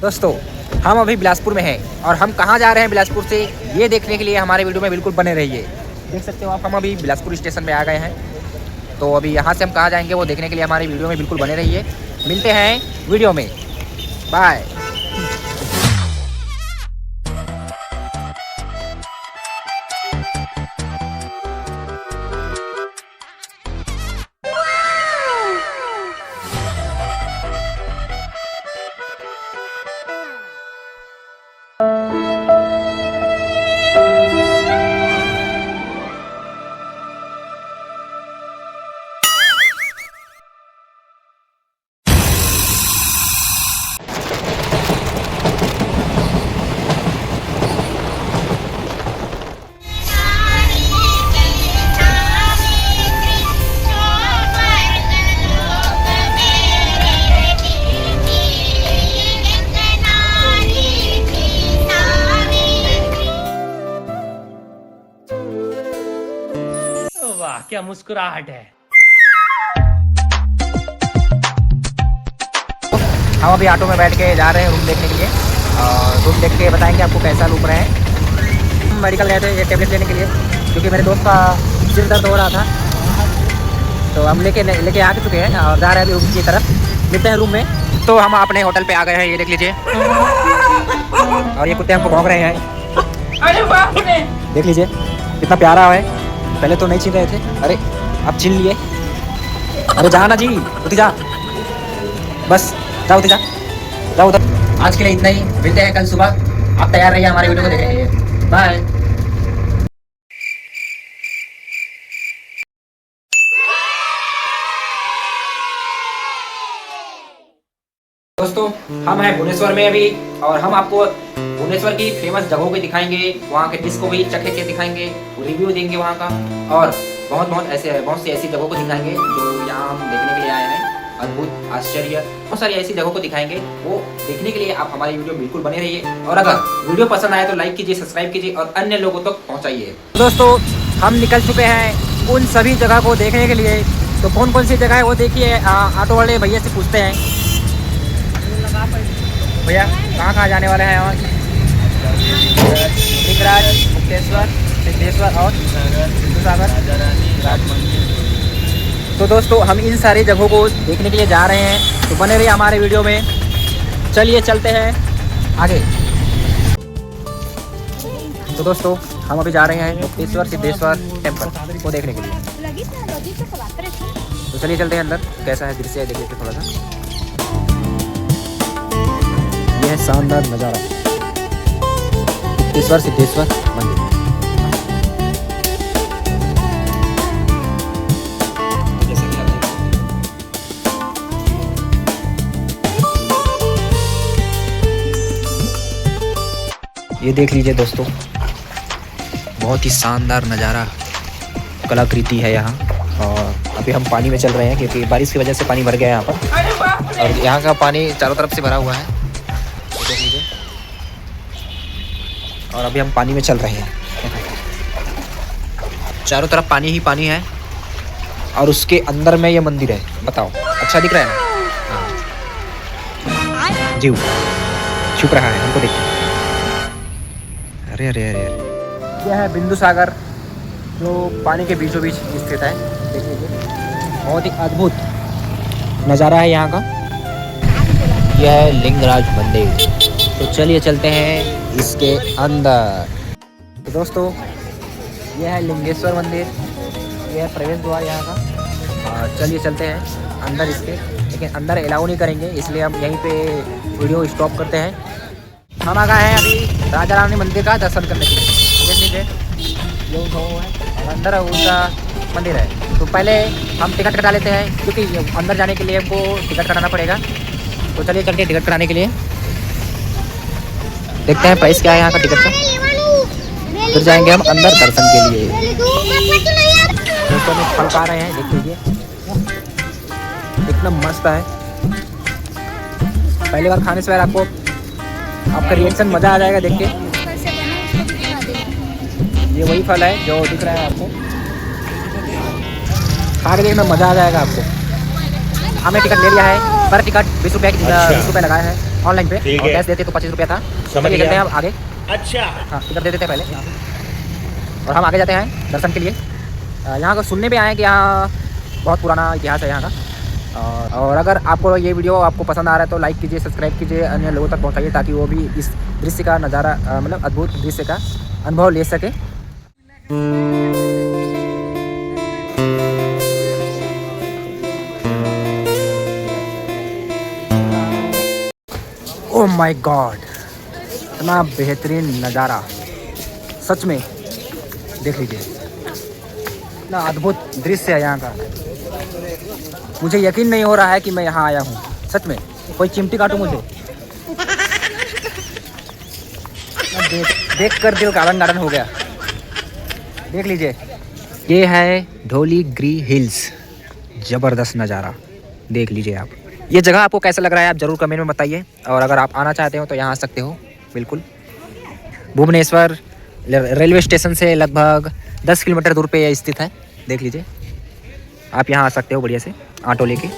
दोस्तों हम अभी बिलासपुर में हैं और हम कहाँ जा रहे हैं बिलासपुर से ये देखने के लिए हमारे वीडियो में बिल्कुल बने रहिए। देख सकते हो आप, हम अभी बिलासपुर स्टेशन पे आ गए हैं। तो अभी यहाँ से हम कहाँ जाएंगे वो देखने के लिए हमारी वीडियो में बिल्कुल बने रहिए। मिलते हैं वीडियो में, बाय। वाह क्या मुस्कुराहट है। हम अभी ऑटो में बैठ के जा रहे हैं रूम देखने के लिए और रूम देख के बताएंगे आपको कैसा रूम रहा है। हम मेडिकल गए थे ये टेबलेट लेने के लिए क्योंकि मेरे दोस्त का सिर दर्द हो रहा था, तो हम लेके आ चुके हैं और जा रहे हैं रूम की तरफ। मिलते हैं रूम में। तो हम अपने होटल पे आ गए हैं, ये देख लीजिए। और ये कुत्ते हमको भौंक रहे हैं, अरे बाप रे, देख लीजिए कितना प्यारा है। पहले तो नहीं छीन रहे थे, अरे अब छीन लिए। अरे जा ना जी, उठ जा, बस जाओ उठ जा, जाओ उधर। आज के लिए इतना ही, मिलते हैं कल सुबह। आप तैयार रहिए हमारे वीडियो को देखने के लिए, बाय। दोस्तों हम हैं भुवनेश्वर में अभी और हम आपको भुवनेश्वर की फेमस जगहों को दिखाएंगे, वहाँ के डिश को भी चखे के दिखाएंगे, रिव्यू देंगे वहाँ का, और बहुत सी ऐसी जगहों को दिखाएंगे जो यहाँ हम देखने के लिए आए हैं। अद्भुत, आश्चर्य, बहुत सारी ऐसी जगहों को दिखाएंगे। वो देखने के लिए आप हमारी वीडियो बिल्कुल बने रहिए और अगर वीडियो पसंद आए तो लाइक कीजिए, सब्सक्राइब कीजिए और अन्य लोगों तक पहुँचाइए। दोस्तों हम निकल चुके हैं उन सभी जगह को देखने के लिए। तो कौन कौन सी जगह है वो देखिए, ऑटो वाले भैया से पूछते हैं। भैया कहाँ जाने वाले हैं? और लिंगराज, मुक्तेश्वर, सिद्धेश्वर और बिंदुसागर। तो दोस्तों हम इन सारी जगहों को देखने के लिए जा रहे हैं, तो बने रहिए हमारे वीडियो में। चलिए चलते हैं आगे। तो दोस्तों हम अभी जा रहे हैं मुक्तेश्वर सिद्धेश्वर टेम्पल को देखने के लिए। तो चलिए चलते हैं अंदर। कैसा है दृश्य देखिए थोड़ा सा। यह है शानदार नज़ारा, मुक्तेश्वर सिद्धेश्वर मंदिर। ये देख लीजिए दोस्तों, बहुत ही शानदार नज़ारा, कलाकृति है यहाँ। और अभी हम पानी में चल रहे हैं क्योंकि बारिश की वजह से पानी भर गया है यहाँ पर, और यहाँ का पानी चारों तरफ से भरा हुआ है, देख लीजिए। और अभी हम पानी में चल रहे हैं, चारों तरफ पानी ही पानी है और उसके अंदर में ये मंदिर है। बताओ अच्छा दिख रहा है ना? जीव छुप रहा है हमको, देखिए। अरे अरे अरे अरे, यह है बिंदुसागर जो पानी के बीचों बीच स्थित है, देख लीजिए। बहुत ही अद्भुत नज़ारा है यहाँ का। यह है लिंगराज मंदिर। तो चलिए चलते हैं इसके अंदर। तो दोस्तों यह है लिंगेश्वर मंदिर, यह है प्रवेश द्वार यहाँ का। और चलिए चलते हैं अंदर इसके, लेकिन अंदर अलाउ नहीं करेंगे इसलिए हम यहीं पे वीडियो स्टॉप करते हैं। हम आ गए हैं अभी राजा रानी मंदिर का दर्शन करने के लिए। देख लीजिए ये है और अंदर उनका मंदिर है। तो पहले हम टिकट कटा लेते हैं क्योंकि अंदर जाने के लिए हमको टिकट कटाना पड़ेगा। तो चलिए चलते हैं टिकट कराने के लिए, देखते हैं प्राइस क्या है यहाँ का टिकट का, फिर जाएंगे हम अंदर दर्शन के लिए। दोस्तों में फल पा रहे हैं, देख लीजिए इतना मस्त है। पहली बार खाने से आपको आपका रिएक्शन मज़ा आ जाएगा देख के। ये वही फल है जो दिख रहा है आपको, खा के देखना मज़ा आ जाएगा आपको। हमने टिकट ले लिया है, पर टिकट 20 रुपये लगाया है। ऑनलाइन पे, और कैश देते तो 25 रुपया था। चलिए चलते हैं अब आगे। अच्छा हाँ इधर दे देते हैं पहले, और हम आगे जाते हैं दर्शन के लिए। यहाँ का सुनने में आए कि यहाँ बहुत पुराना इतिहास है यहाँ का। और अगर आपको ये वीडियो आपको पसंद आ रहा है तो लाइक कीजिए, सब्सक्राइब कीजिए, अन्य लोगों तक पहुँचाइए ताकि वो भी इस दृश्य का नज़ारा मतलब अद्भुत दृश्य का अनुभव ले सके। ओह माय गॉड, इतना बेहतरीन नज़ारा, सच में देख लीजिए, इतना अद्भुत दृश्य है यहाँ का। मुझे यकीन नहीं हो रहा है कि मैं यहाँ आया हूँ, सच में। कोई चिमटी काटू मुझे, देख कर दिल गार्डन गार्डन हो गया। देख लीजिए, ये है धौलीगिरी हिल्स, ज़बरदस्त नज़ारा देख लीजिए आप। ये जगह आपको कैसा लग रहा है आप ज़रूर कमेंट में बताइए, और अगर आप आना चाहते हो तो यहाँ आ सकते हो बिल्कुल। भुवनेश्वर रेलवे स्टेशन से लगभग 10 किलोमीटर दूर पे ये स्थित है। देख लीजिए, आप यहाँ आ सकते हो बढ़िया से ऑटो लेके।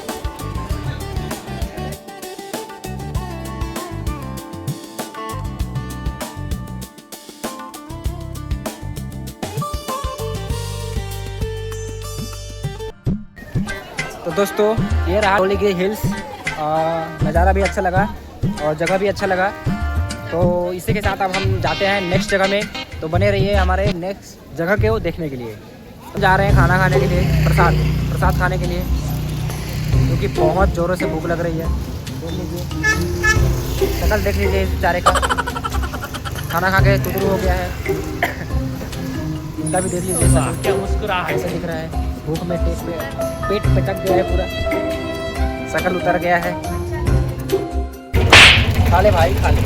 तो दोस्तों ये रहा धौलीगिरी हिल्स, नज़ारा भी अच्छा लगा और जगह भी अच्छा लगा। तो इसी के साथ अब हम जाते हैं नेक्स्ट जगह में, तो बने रहिए हमारे नेक्स्ट जगह को देखने के लिए। हम जा रहे हैं खाना खाने के लिए, प्रसाद खाने के लिए, क्योंकि बहुत ज़ोरों से भूख लग रही है। देख लीजिए शक्ल, देख लीजिए इस बेचारे का, खाना खा के तुतरू हो गया है। इनका भी देख लीजिए शक्ल, क्या मुस्कुराहट ऐसा दिख रहा है, भूख में पेट पचक गया है पूरा, शक्ल उतर गया है। खा ले भाई, खा ले,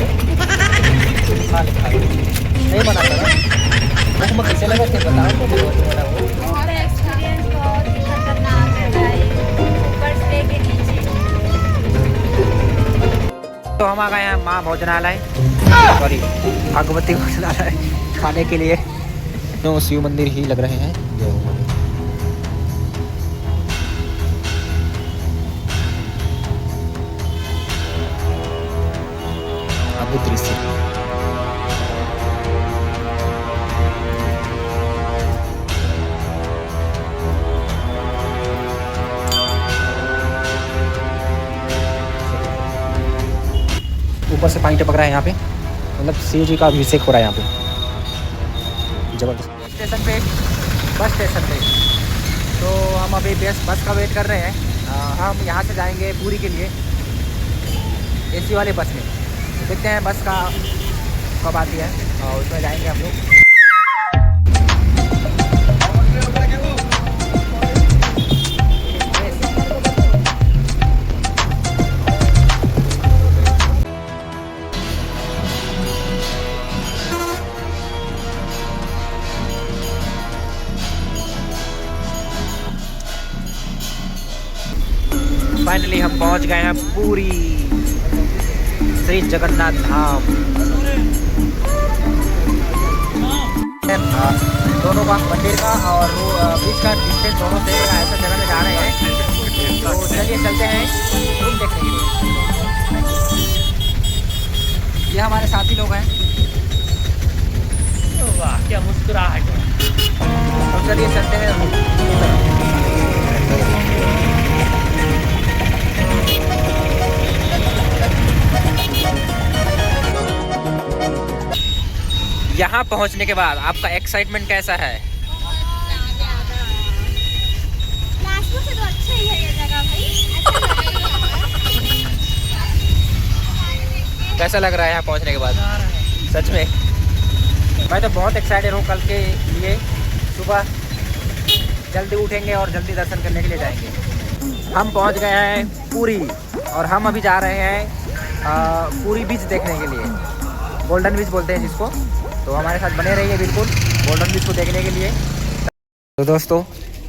नहीं मना करो। भूख में कैसे लगा थे बताओ तो, हमारा एक्सपीरियंस बहुत ही खतरनाक है, ऊपर से के नीचे। तो हम आ गए हैं माँ भोजनालय, सॉरी भगवती भोजनालय खाने के लिए। तो शिव मंदिर ही लग रहे हैं। अद्भुत दृश्य, ऊपर से पानी टपक रहा है यहाँ पे, मतलब शिव जी का अभिषेक हो रहा है यहाँ पे, जबरदस्त। बस स्टेशन पे तो हम अभी बस का वेट कर रहे हैं। हम यहाँ से जाएंगे पूरी के लिए एसी वाले बस में। देखते हैं बस का कब आती है और उसमें जाएंगे हम लोग। फाइनली हम पहुंच गए हैं पूरी श्री जगन्नाथ धाम। दोनों का मंदिर का और वो बीच का डिस्टेंस दोनों से ऐसा जगह में जा रहे हैं। तो चलिए चलते हैं रूम देखने के लिए। ये हमारे साथी लोग हैं। वाह क्या मुस्कुराहट है। तो चलिए चलते हैं रूम। यहाँ पहुँचने के बाद आपका एक्साइटमेंट कैसा है? नाश्ते से तो अच्छा ही है ये जगह भाई। कैसा लग रहा है यहाँ पहुँचने के बाद? सच में मैं तो बहुत एक्साइटेड हूँ कल के लिए। सुबह जल्दी उठेंगे और जल्दी दर्शन करने के लिए जाएंगे। हम पहुँच गए हैं पूरी और हम अभी जा रहे हैं पूरी बीच देखने के लिए, गोल्डन बीच बोलते हैं जिसको। तो हमारे साथ बने रहिए बिल्कुल गोल्डन बीच को देखने के लिए। तो दोस्तों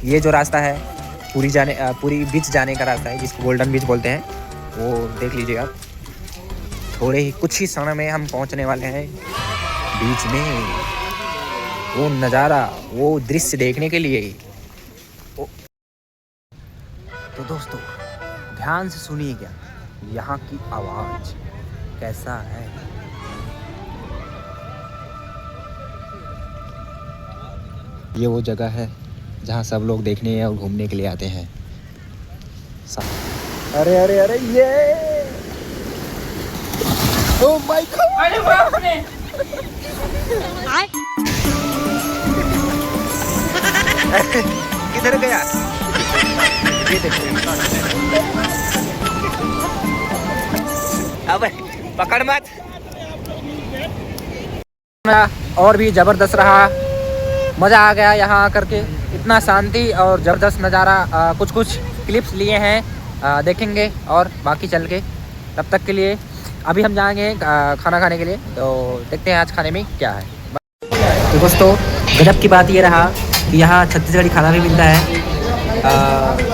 ये जो रास्ता है पूरी बीच जाने का रास्ता है जिसको गोल्डन बीच बोलते हैं, वो देख लीजिए आप। थोड़े ही कुछ ही समय में हम पहुंचने वाले हैं बीच में, वो नज़ारा वो दृश्य देखने के लिए। तो दोस्तों ध्यान से सुनिएगा यहाँ की आवाज़, कैसा है। ये वो जगह है जहाँ सब लोग देखने और घूमने के लिए आते हैं। अरे अरे अरे ये ओह माय गॉड, अरे बाप रे। किधर गया। ये देखो अब पकड़ मत। और भी जबरदस्त रहा, मज़ा आ गया यहाँ आकर के। इतना शांति और ज़बरदस्त नज़ारा। कुछ कुछ क्लिप्स लिए हैं, देखेंगे और बाकी चल के। तब तक के लिए अभी हम जाएंगे खाना खाने के लिए, तो देखते हैं आज खाने में क्या है। तो दोस्तों गजब की बात ये रहा कि यहाँ छत्तीसगढ़ी खाना भी मिलता है।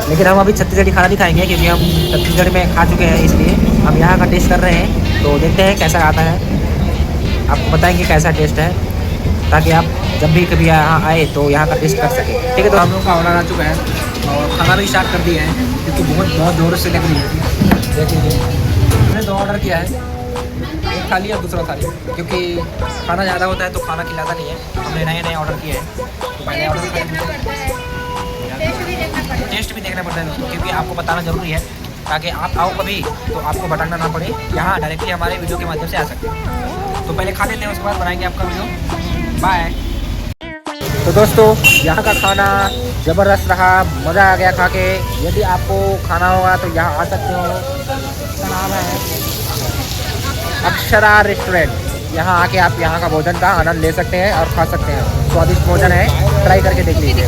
लेकिन हम अभी छत्तीसगढ़ी खाना नहीं खाएंगे क्योंकि हम छत्तीसगढ़ में खा चुके हैं, इसलिए हम यहाँ का टेस्ट कर रहे हैं। तो देखते हैं कैसा आता है, आपको बताएंगे कैसा टेस्ट है, ताकि आप जब भी कभी यहाँ आए तो यहाँ का टेस्ट कर सकें। ठीक है, तो हम लोग का ऑर्डर आ चुका है और खाना भी स्टार्ट कर दिया है क्योंकि बहुत ज़ोर से लग रही है। देख लीजिए, हमने 2 ऑर्डर किया है, एक थाली और दूसरा थाली, क्योंकि खाना ज़्यादा होता है तो खाना खिलाता नहीं है। हमने नए ऑर्डर किए हैं, तो पहले ऑर्डर टेस्ट भी देखना पड़ता है दोस्तों, क्योंकि आपको बताना ज़रूरी है ताकि आप आओ कभी तो आपको भटकना ना पड़े, यहाँ डायरेक्टली हमारे वीडियो के माध्यम से आ सकते हैं। तो पहले खा लेते हैं, उसके बाद बनाएंगे आपका वीडियो। बाय। तो दोस्तों यहाँ का खाना ज़बरदस्त रहा, मज़ा आ गया खा के। यदि आपको खाना होगा तो यहाँ आ सकते हो। इसका नाम है अक्षरा रेस्टोरेंट। यहाँ आके आप यहाँ का भोजन का आनंद ले सकते हैं और खा सकते हैं। स्वादिष्ट भोजन है, ट्राई करके देख लीजिए।